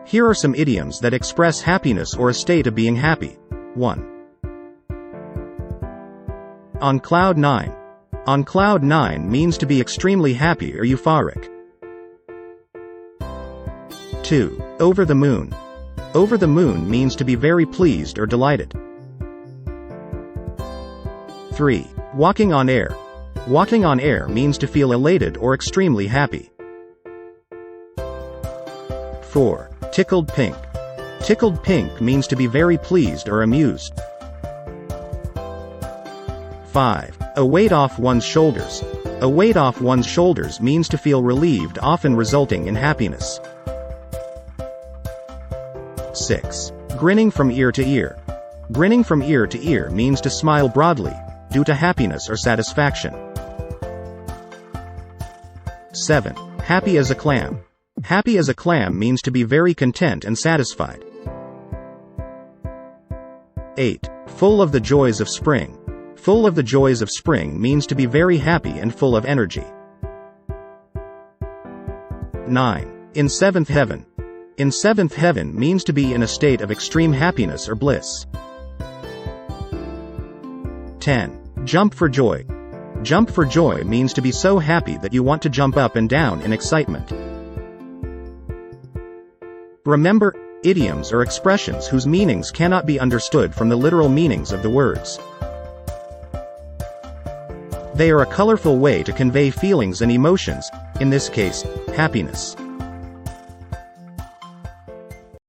Here are some idioms that express happiness or a state of being happy. 1. On cloud 9. On cloud 9 means to be extremely happy or euphoric. 2. Over the moon. Over the moon means to be very pleased or delighted. 3. Walking on air. Walking on air means to feel elated or extremely happy. 4. Tickled pink. Tickled pink means to be very pleased or amused. 5. A weight off one's shoulders. A weight off one's shoulders means to feel relieved, often resulting in happiness. 6. Grinning from ear to ear. Grinning from ear to ear means to smile broadly, due to happiness or satisfaction. 7. Happy as a clam. Happy as a clam means to be very content and satisfied. 8. Full of the joys of spring. Full of the joys of spring means to be very happy and full of energy. 9. In seventh heaven. In seventh heaven means to be in a state of extreme happiness or bliss. 10. Jump for joy. Jump for joy means to be so happy that you want to jump up and down in excitement. Remember, idioms are expressions whose meanings cannot be understood from the literal meanings of the words. They are a colorful way to convey feelings and emotions, in this case, happiness.